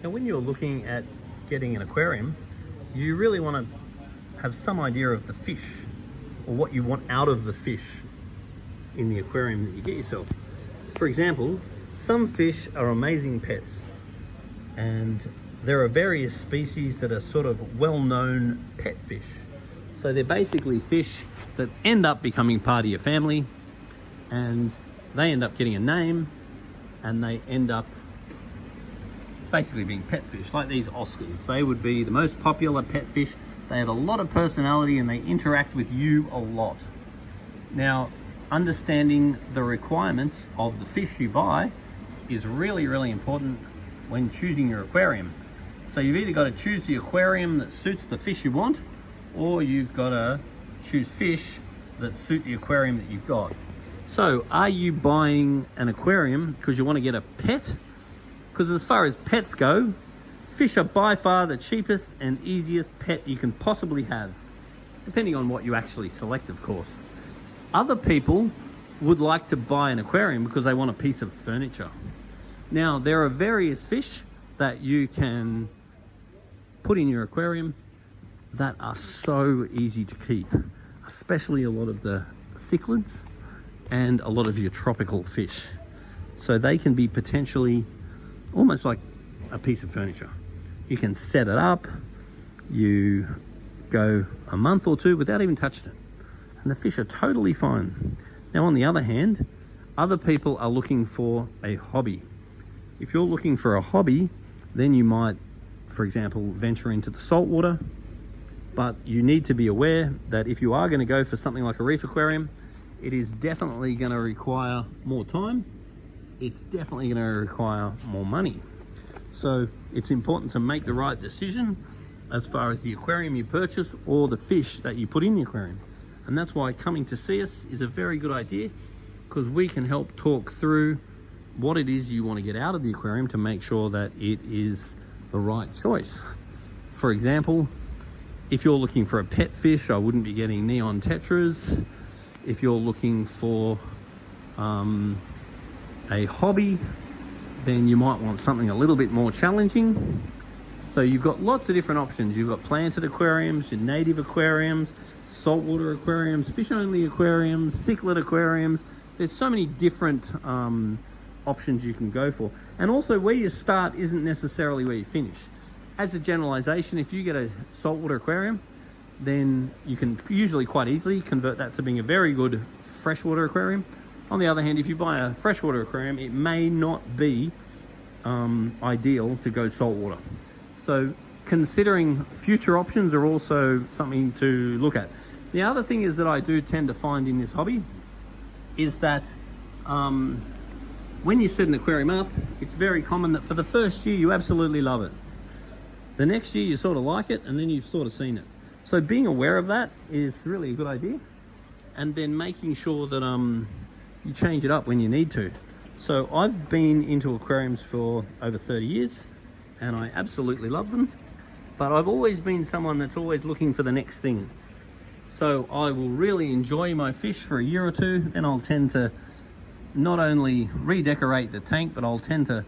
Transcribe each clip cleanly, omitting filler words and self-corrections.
Now, when you're looking at getting an aquarium, you really want to have some idea of the fish or what you want out of the fish in the aquarium that you get yourself. For example, some fish are amazing pets, and there are various species that are sort of well-known pet fish. So they're basically fish that end up becoming part of your family, and they end up getting a name, and they end up basically being pet fish, like these Oscars. They would be the most popular pet fish. They have a lot of personality and they interact with you a lot. Now, understanding the requirements of the fish you buy is really, really important when choosing your aquarium. So you've either got to choose the aquarium that suits the fish you want, or you've got to choose fish that suit the aquarium that you've got. So are you buying an aquarium because you want to get a pet? Because as far as pets go, fish are by far the cheapest and easiest pet you can possibly have, depending on what you actually select, of course. Other people would like to buy an aquarium because they want a piece of furniture. Now, there are various fish that you can put in your aquarium that are so easy to keep, especially a lot of the cichlids and a lot of your tropical fish. So they can be potentially almost like a piece of furniture. You can set it up, you go a month or two without even touching it, and the fish are totally fine. Now, on the other hand, other people are looking for a hobby. If you're looking for a hobby, then you might, for example, venture into the saltwater, but you need to be aware that if you are going to go for something like a reef aquarium, it is definitely going to require more time. It's definitely going to require more money. So it's important to make the right decision as far as the aquarium you purchase or the fish that you put in the aquarium. And that's why coming to see us is a very good idea, because we can help talk through what it is you want to get out of the aquarium to make sure that it is the right choice. For example, if you're looking for a pet fish, I wouldn't be getting neon tetras. If you're looking for a hobby, then you might want something a little bit more challenging. So you've got lots of different options. You've got planted aquariums, your native aquariums, saltwater aquariums, fish-only aquariums, cichlid aquariums. There's so many different options you can go for. And also, where you start isn't necessarily where you finish. As a generalization, if you get a saltwater aquarium, then you can usually quite easily convert that to being a very good freshwater aquarium. On the other hand, if you buy a freshwater aquarium, it may not be ideal to go saltwater. So considering future options are also something to look at. The other thing is that I do tend to find in this hobby is that when you set an aquarium up, it's very common that for the first year you absolutely love it. The next year you sort of like it, and then you've sort of seen it. So being aware of that is really a good idea, and then making sure that you change it up when you need to. So I've been into aquariums for over 30 years, and I absolutely love them, but I've always been someone that's always looking for the next thing. So I will really enjoy my fish for a year or two, then I'll tend to not only redecorate the tank, but I'll tend to,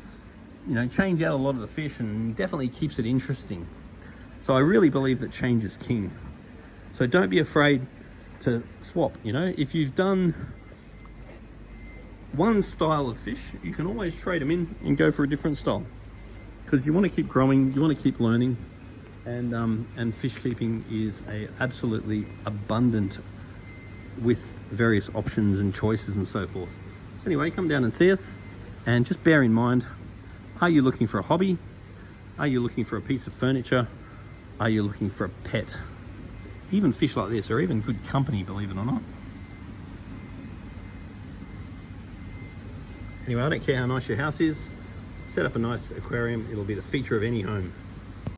change out a lot of the fish, and definitely keeps it interesting. So I really believe that change is king. So don't be afraid to swap. If you've done one style of fish, you can always trade them in and go for a different style, because you want to keep growing, you want to keep learning, and fish keeping is absolutely abundant with various options and choices and so forth. So anyway, come down and see us, and just bear in mind, are you looking for a hobby? Are you looking for a piece of furniture? Are you looking for a pet? Even fish like this are even good company, believe it or not. Anyway, I don't care how nice your house is, set up a nice aquarium, it'll be the feature of any home.